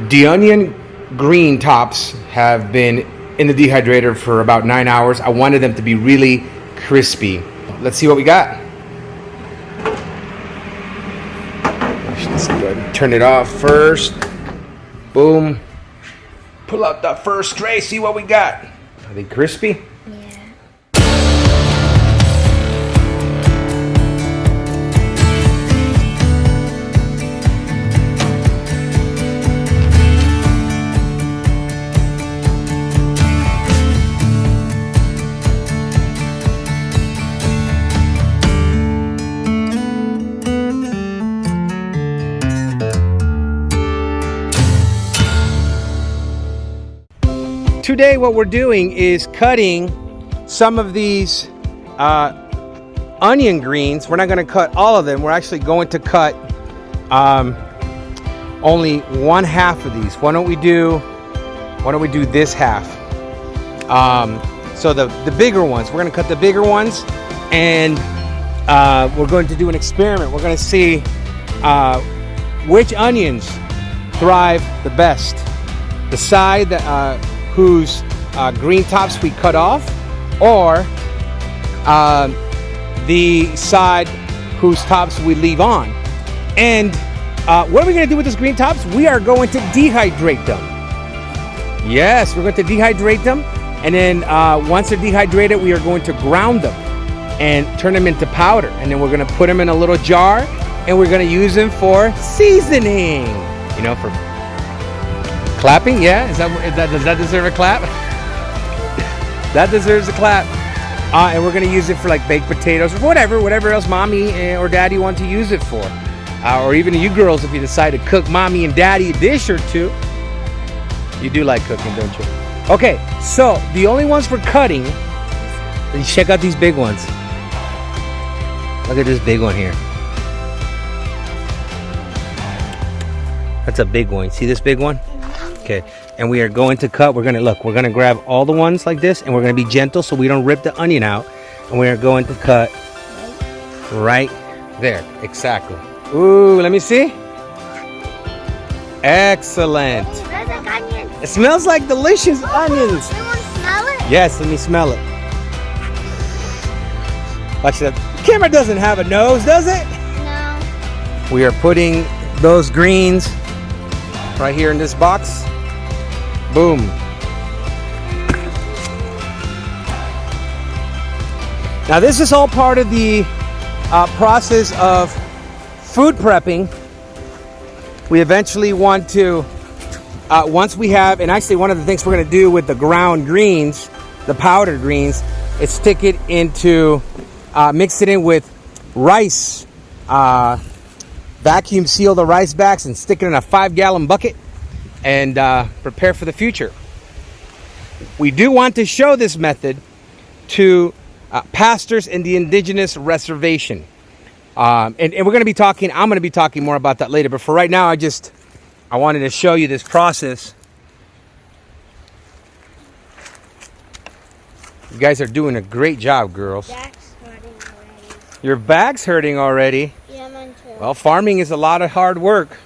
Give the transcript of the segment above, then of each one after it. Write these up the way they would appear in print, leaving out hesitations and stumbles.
The onion green tops have been in the dehydrator for about 9 hours. I wanted them to be really crispy. Let's see what we got. Let's go ahead and turn it off first. Boom. Pull out the first tray, see what we got. Are they crispy? Today what we're doing is cutting some of these onion greens. We're not going to cut all of them. We're actually going to cut only one half of these. Why don't we do this half? So the bigger ones, we're going to cut the bigger ones, and we're going to do an experiment. We're going to see which onions thrive the best. The side that whose green tops we cut off, or the side whose tops we leave on. And what are we going to do with these green tops? We are going to dehydrate them. Yes, we're going to dehydrate them, and then once they're dehydrated, we are going to ground them and turn them into powder, and then we're going to put them in a little jar, and we're going to use them for seasoning, you know, for clapping. Yeah, does that deserve a clap? That deserves a clap. And we're gonna use it for like baked potatoes or whatever else mommy or daddy want to use it for, or even you girls, if you decide to cook mommy and daddy a dish or two. You do like cooking, don't you? Okay, so the only ones for cutting, check out these big ones. Look at this big one here. That's a big one. See this big one? Okay, and we are going to cut. We're gonna grab all the ones like this, and we're gonna be gentle so we don't rip the onion out. And we are going to cut right there. Exactly. Ooh, let me see. Excellent. It smells like onions. It smells like delicious onions. You want to smell it? Yes, let me smell it. Actually, the camera doesn't have a nose, does it? No. We are putting those greens right here in this box. Boom. Now this is all part of the process of food prepping. We eventually want to, once we have, and actually one of the things we're going to do with the ground greens, the powdered greens, is stick it into, mix it in with rice, vacuum seal the rice bags and stick it in a 5-gallon bucket, and prepare for the future. We do want to show this method to pastors in the indigenous reservation. And we're going to be talking, I'm going to be talking more about that later. But for right now, I wanted to show you this process. You guys are doing a great job, girls. Back's hurting already. Your back's hurting already. Yeah, mine too. Well, farming is a lot of hard work.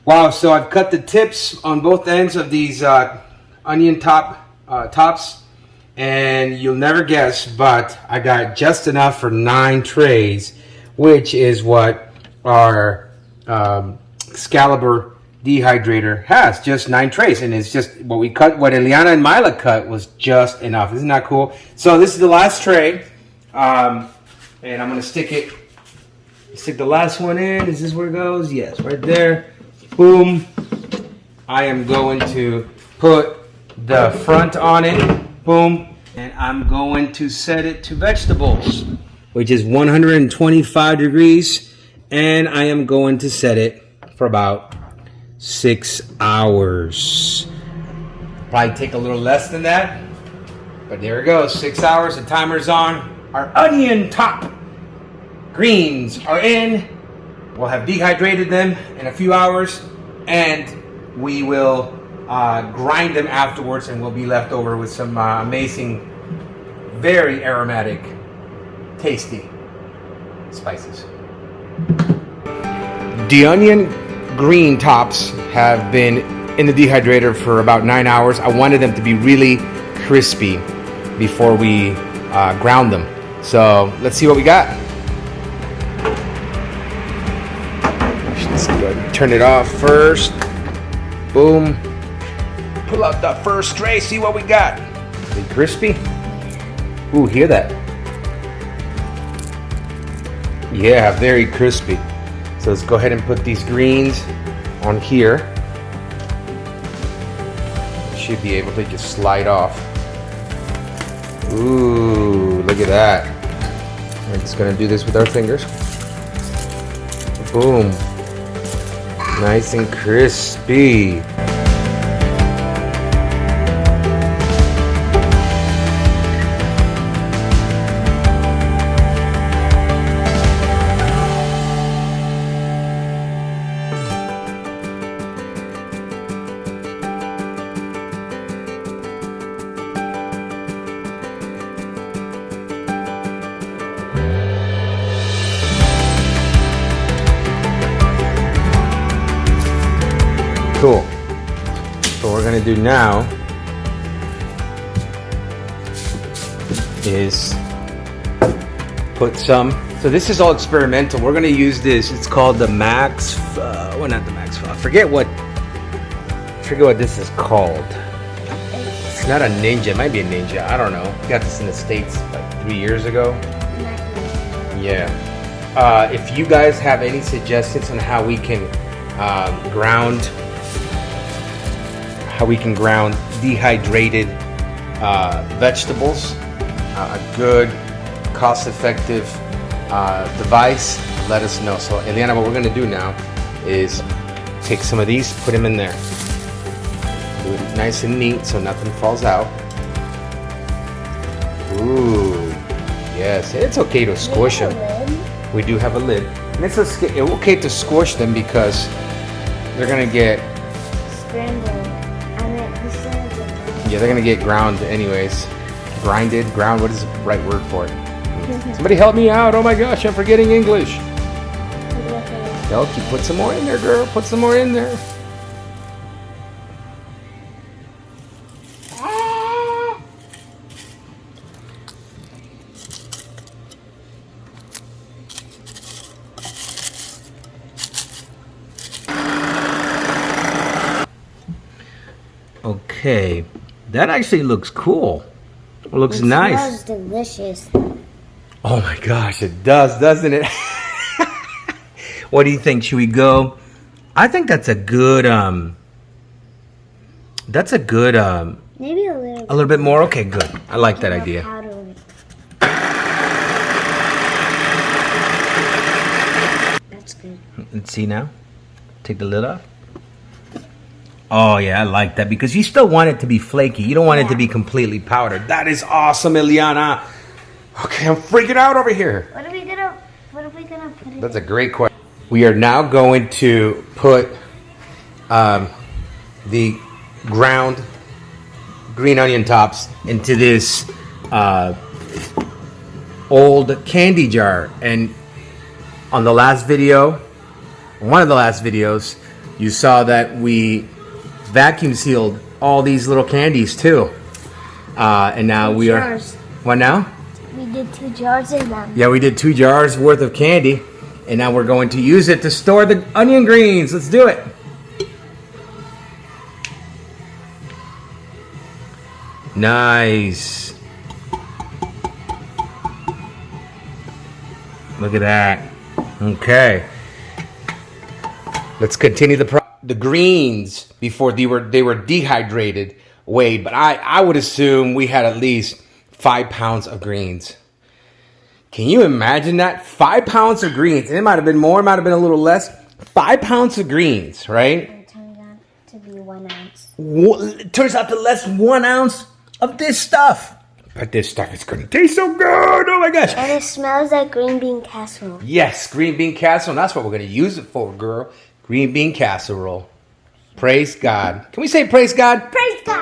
Wow, so I've cut the tips on both ends of these onion tops, and you'll never guess, but I got just enough for 9 trays, which is what our Excalibur dehydrator has, just 9 trays, and it's just what we cut, what Eliana and Mila cut was just enough. Isn't that cool? So this is the last tray, and I'm gonna stick the last one in. Is this where it goes? Yes, right there. Boom. I am going to put the front on it. Boom. And I'm going to set it to vegetables, which is 125 degrees. And I am going to set it for about 6 hours. Probably take a little less than that, but there it goes. 6 hours. The timer's on. Our onion top greens are in. We'll have dehydrated them in a few hours, and we will grind them afterwards, and we'll be left over with some amazing, very aromatic, tasty spices. The onion green tops have been in the dehydrator for about 9 hours. I wanted them to be really crispy before we ground them. So let's see what we got. Let's go ahead and turn it off first. Boom. Pull out the first tray, see what we got. Is it crispy? Ooh, hear that? Yeah, very crispy. So let's go ahead and put these greens on here. Should be able to just slide off. Ooh, look at that. We're just gonna do this with our fingers. Boom. Nice and crispy. Cool. So what we're gonna do now is put some. So this is all experimental. We're gonna use this. It's called the Max. Well, not the Max. I forget what this is called. It's not a Ninja. It might be a Ninja. I don't know. We got this in the States like 3 years ago. Yeah. If you guys have any suggestions on how we can ground dehydrated vegetables, a good cost-effective device, let us know. So Eliana, what we're going to do now is take some of these, put them in there, do it nice and neat so nothing falls out. Ooh, yes, it's okay to squish them. We do have a lid, and it's okay to squish them because they're going to get Scrambled. Yeah, they're gonna get ground anyways. Ground, what is the right word for it? Somebody help me out, oh my gosh, I'm forgetting English. Elkie, put some more in there, girl, put some more in there. Okay. That actually looks cool. It looks nice. It smells delicious. Oh my gosh, it does, doesn't it? What do you think? Should we go? I think that's a good Maybe a little bit more. Okay, good. I like that idea. That's good. Let's see now. Take the lid off. Oh yeah, I like that because you still want it to be flaky. You don't want it to be completely powdered. That is awesome, Eliana. Okay, I'm freaking out over here. What are we gonna put in? That's a great question. We are now going to put the ground green onion tops into this old candy jar. And on the last video, one of the last videos, you saw that we vacuum sealed all these little candies too. And now we are... What now? We did 2 jars in them. Yeah, we did 2 jars worth of candy. And now we're going to use it to store the onion greens. Let's do it. Nice. Look at that. Okay. Let's continue the greens before they were dehydrated weighed, but I would assume we had at least 5 pounds of greens. Can you imagine that? 5 pounds of greens. And it might have been more, it might have been a little less. 5 pounds of greens, right? It turned out to be 1 ounce. It turns out to less 1 ounce of this stuff. But this stuff is going to taste so good. Oh my gosh. And it smells like green bean casserole. Yes, green bean casserole. And that's what we're going to use it for, girl. Green bean casserole. Praise God. Can we say praise God? Praise God.